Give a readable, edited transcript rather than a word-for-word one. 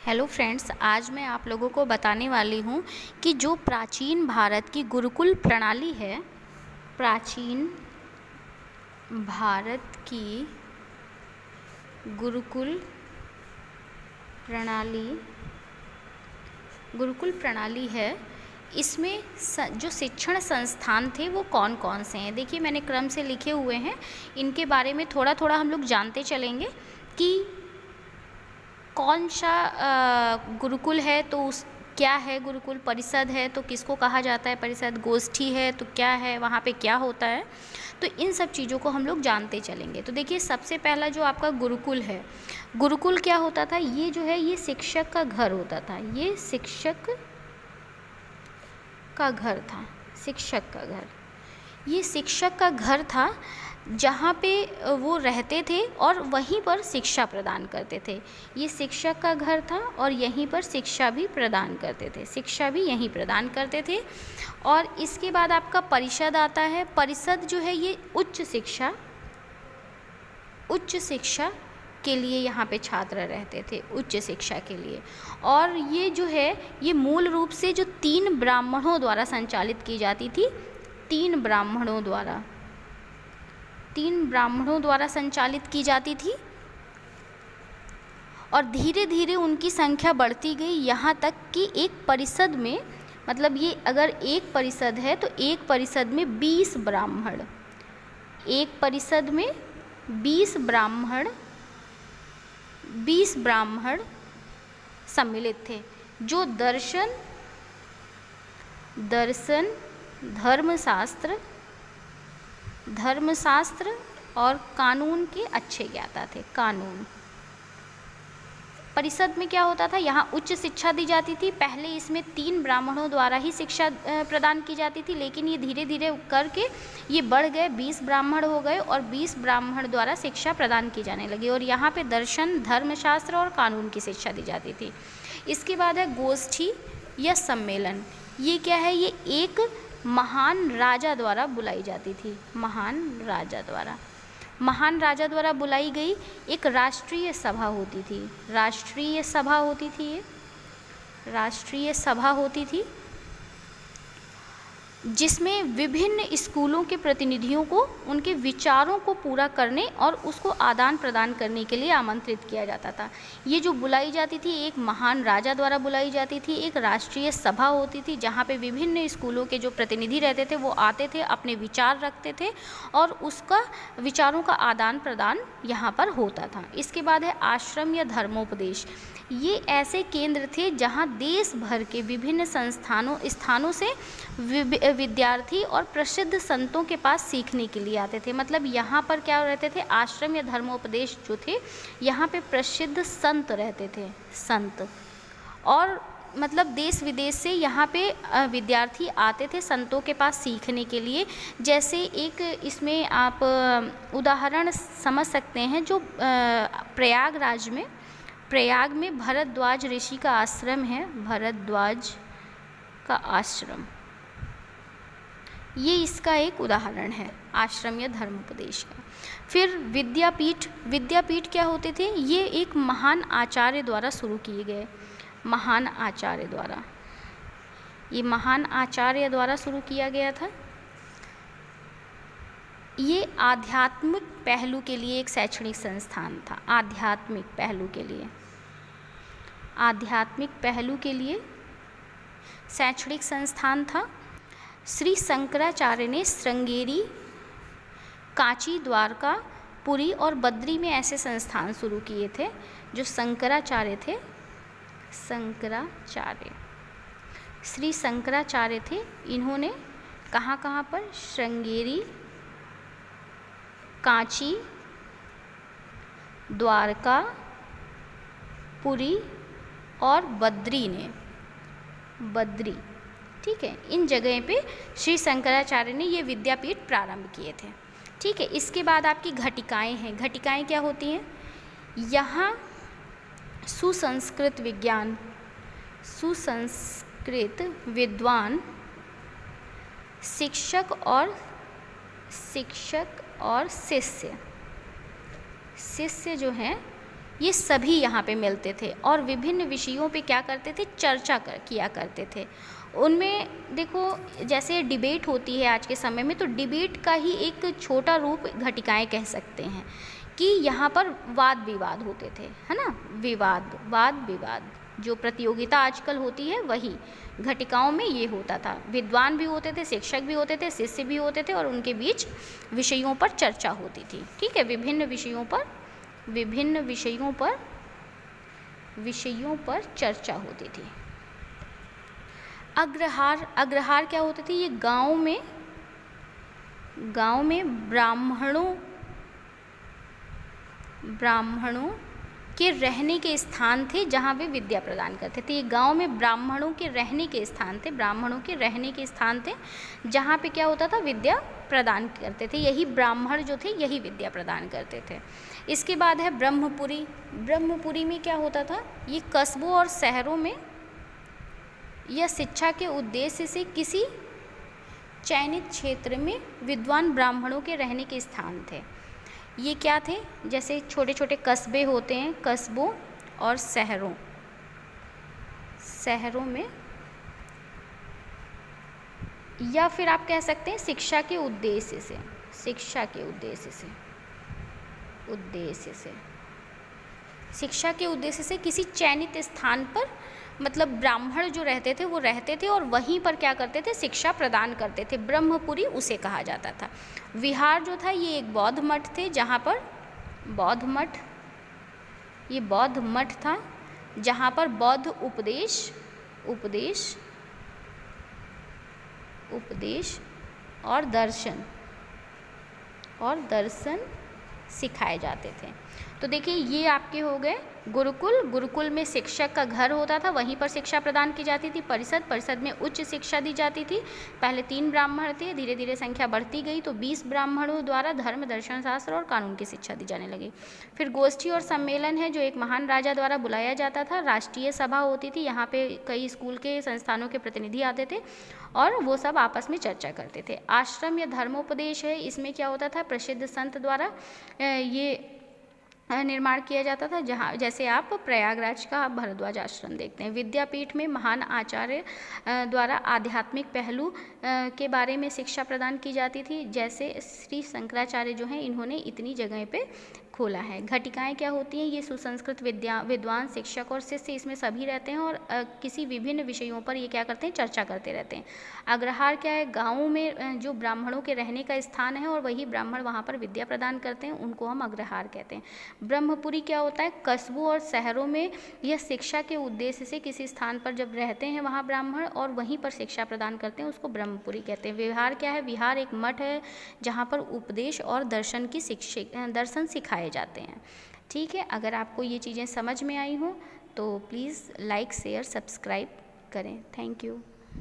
Hello friends, आज मैं आप लोगों को बताने वाली हूँ कि जो प्राचीन भारत की गुरुकुल प्रणाली है, प्राचीन भारत की गुरुकुल प्रणाली है, इसमें जो शिक्षण संस्थान थे वो कौन कौन से हैं। देखिए, मैंने क्रम से लिखे हुए हैं, इनके बारे में थोड़ा थोड़ा हम लोग जानते चलेंगे कि कौन सा गुरुकुल है तो उस क्या है, गुरुकुल परिषद है तो किसको कहा जाता है, परिषद गोष्ठी है तो क्या है, वहाँ पे क्या होता है। तो इन सब चीज़ों को हम लोग जानते चलेंगे। तो देखिए, सबसे पहला जो आपका गुरुकुल है, गुरुकुल क्या होता था, ये जो है ये शिक्षक का घर होता था। ये शिक्षक का घर था, शिक्षक का घर। ये शिक्षक का घर था जहाँ पे वो रहते थे और वहीं पर शिक्षा प्रदान करते थे। ये शिक्षक का घर था और यहीं पर शिक्षा भी प्रदान करते थे, शिक्षा भी यहीं प्रदान करते थे। और इसके बाद आपका परिषद आता है। परिषद जो है ये उच्च शिक्षा के लिए यहाँ पे छात्र रहते थे, उच्च शिक्षा के लिए। और ये जो है ये मूल रूप से जो 3 ब्राह्मणों द्वारा संचालित की जाती थी, 3 ब्राह्मणों द्वारा संचालित की जाती थी। और धीरे धीरे उनकी संख्या बढ़ती गई, यहाँ तक कि एक परिषद में, मतलब ये अगर एक परिषद है तो एक परिषद में 20 ब्राह्मण, एक परिषद में 20 ब्राह्मण सम्मिलित थे, जो दर्शन, धर्मशास्त्र और कानून के अच्छे ज्ञाता थे। कानून परिषद में क्या होता था, यहाँ उच्च शिक्षा दी जाती थी। पहले इसमें 3 ब्राह्मणों द्वारा ही शिक्षा प्रदान की जाती थी, लेकिन ये धीरे धीरे करके ये बढ़ गए, 20 ब्राह्मण हो गए और 20 ब्राह्मण द्वारा शिक्षा प्रदान की जाने लगी। और यहाँ पे दर्शन, धर्मशास्त्र और कानून की शिक्षा दी जाती थी। इसके बाद है गोष्ठी या सम्मेलन। ये क्या है, ये एक महान राजा द्वारा बुलाई जाती थी। महान राजा द्वारा बुलाई गई एक राष्ट्रीय सभा होती थी। राष्ट्रीय सभा होती थी जिसमें विभिन्न स्कूलों के प्रतिनिधियों को उनके विचारों को पूरा करने और उसको आदान प्रदान करने के लिए आमंत्रित किया जाता था। ये जो बुलाई जाती थी, एक महान राजा द्वारा बुलाई जाती थी, एक राष्ट्रीय सभा होती थी जहाँ पे विभिन्न स्कूलों के जो प्रतिनिधि रहते थे वो आते थे, अपने विचार रखते थे और उसका विचारों का आदान प्रदान यहाँ पर होता था। इसके बाद है आश्रम या धर्मोपदेश। ये ऐसे केंद्र थे जहाँ देश भर के विभिन्न स्थानों से विद्यार्थी और प्रसिद्ध संतों के पास सीखने के लिए आते थे। मतलब यहाँ पर क्या रहते थे, आश्रम या धर्मोपदेश जो थे, यहाँ पे प्रसिद्ध संत रहते थे, संत। और मतलब देश विदेश से यहाँ पे विद्यार्थी आते थे संतों के पास सीखने के लिए। जैसे एक इसमें आप उदाहरण समझ सकते हैं, जो प्रयाग में भरद्वाज ऋषि का आश्रम है, भरद्वाज का आश्रम, ये इसका एक उदाहरण है, आश्रम या धर्मोपदेश का। फिर विद्यापीठ क्या होते थे, ये एक महान आचार्य द्वारा शुरू किए गए, महान आचार्य द्वारा शुरू किया गया था। ये आध्यात्मिक पहलू के लिए एक शैक्षणिक संस्थान था। आध्यात्मिक पहलू के लिए शैक्षणिक संस्थान था। श्री शंकराचार्य ने श्रृंगेरी, कांची, द्वारका, पुरी और बद्री में ऐसे संस्थान शुरू किए थे। जो शंकराचार्य थे, श्री शंकराचार्य थे, इन्होंने कहाँ पर, श्रृंगेरी, कांची, द्वारका, पुरी और बद्री, ठीक है, इन जगह पे श्री शंकराचार्य ने ये विद्यापीठ प्रारंभ किए थे। ठीक है, इसके बाद आपकी घटिकाएं हैं। घटिकाएं क्या होती हैं, यहाँ सुसंस्कृत विद्वान शिक्षक और शिष्य जो हैं ये सभी यहाँ पे मिलते थे और विभिन्न विषयों पे क्या करते थे, चर्चा किया करते थे। उनमें देखो जैसे डिबेट होती है आज के समय में, तो डिबेट का ही एक छोटा रूप घटिकाएं कह सकते हैं कि यहाँ पर वाद विवाद होते थे, है ना, वाद विवाद जो प्रतियोगिता आजकल होती है वही घटिकाओं में ये होता था। विद्वान भी होते थे, शिक्षक भी होते थे, शिष्य भी होते थे और उनके बीच विषयों पर चर्चा होती थी। ठीक है, विभिन्न विषयों पर चर्चा होती थी। अग्रहार क्या होते थे, ये गांव में ब्राह्मणों के रहने के स्थान थे जहाँ वे विद्या प्रदान करते थे। ये गांव में ब्राह्मणों के रहने के स्थान थे जहाँ पे क्या होता था, विद्या प्रदान करते थे। यही ब्राह्मण जो थे यही विद्या प्रदान करते थे। इसके बाद है ब्रह्मपुरी में क्या होता था, ये कस्बों और शहरों में या शिक्षा के उद्देश्य से किसी चयनित क्षेत्र में विद्वान ब्राह्मणों के रहने के स्थान थे। ये क्या थे, जैसे छोटे छोटे कस्बे होते हैं, कस्बों और शहरों में, या फिर आप कह सकते हैं शिक्षा के उद्देश्य से किसी चयनित स्थान पर, मतलब ब्राह्मण जो रहते थे वो रहते थे और वहीं पर क्या करते थे, शिक्षा प्रदान करते थे। ब्रह्मपुरी उसे कहा जाता था। विहार जो था ये एक बौद्ध मठ थे, जहाँ पर बौद्ध मठ था जहाँ पर बौद्ध उपदेश और दर्शन सिखाए जाते थे। तो देखिए ये आपके हो गए गुरुकुल में शिक्षक का घर होता था, वहीं पर शिक्षा प्रदान की जाती थी। परिषद में उच्च शिक्षा दी जाती थी। पहले 3 ब्राह्मण थे, धीरे धीरे संख्या बढ़ती गई तो 20 ब्राह्मणों द्वारा धर्म, दर्शन शास्त्र और कानून की शिक्षा दी जाने लगी। फिर गोष्ठी और सम्मेलन है जो एक महान राजा द्वारा बुलाया जाता था। राष्ट्रीय सभा होती थी, यहाँ पे कई स्कूल के संस्थानों के प्रतिनिधि आते थे और वो सब आपस में चर्चा करते थे। आश्रम या धर्मोपदेश है, इसमें क्या होता था, प्रसिद्ध संत द्वारा ये निर्माण किया जाता था, जहाँ जैसे आप प्रयागराज का भरद्वाज आश्रम देखते हैं। विद्यापीठ में महान आचार्य द्वारा आध्यात्मिक पहलू के बारे में शिक्षा प्रदान की जाती थी। जैसे श्री शंकराचार्य जो हैं, इन्होंने इतनी जगह पे खोला है। घटिकाएं क्या होती हैं, ये सुसंस्कृत विद्वान, शिक्षक और शिष्य इसमें सभी रहते हैं और किसी विभिन्न विषयों पर ये क्या करते हैं, चर्चा करते रहते हैं। अग्रहार क्या है, गाँव में जो ब्राह्मणों के रहने का स्थान है और वही ब्राह्मण वहाँ पर विद्या प्रदान करते हैं, उनको हम अग्रहार कहते हैं। ब्रह्मपुरी क्या होता है, कस्बों और शहरों में यह शिक्षा के उद्देश्य से किसी स्थान पर जब रहते हैं वहाँ ब्राह्मण और वहीं पर शिक्षा प्रदान करते हैं, उसको ब्रह्मपुरी कहते हैं। विहार क्या है, विहार एक मठ है जहाँ पर उपदेश और दर्शन सिखाए जाते हैं। ठीक है, अगर आपको ये चीज़ें समझ में आई हो तो प्लीज़ लाइक, शेयर, सब्सक्राइब करें। Thank you.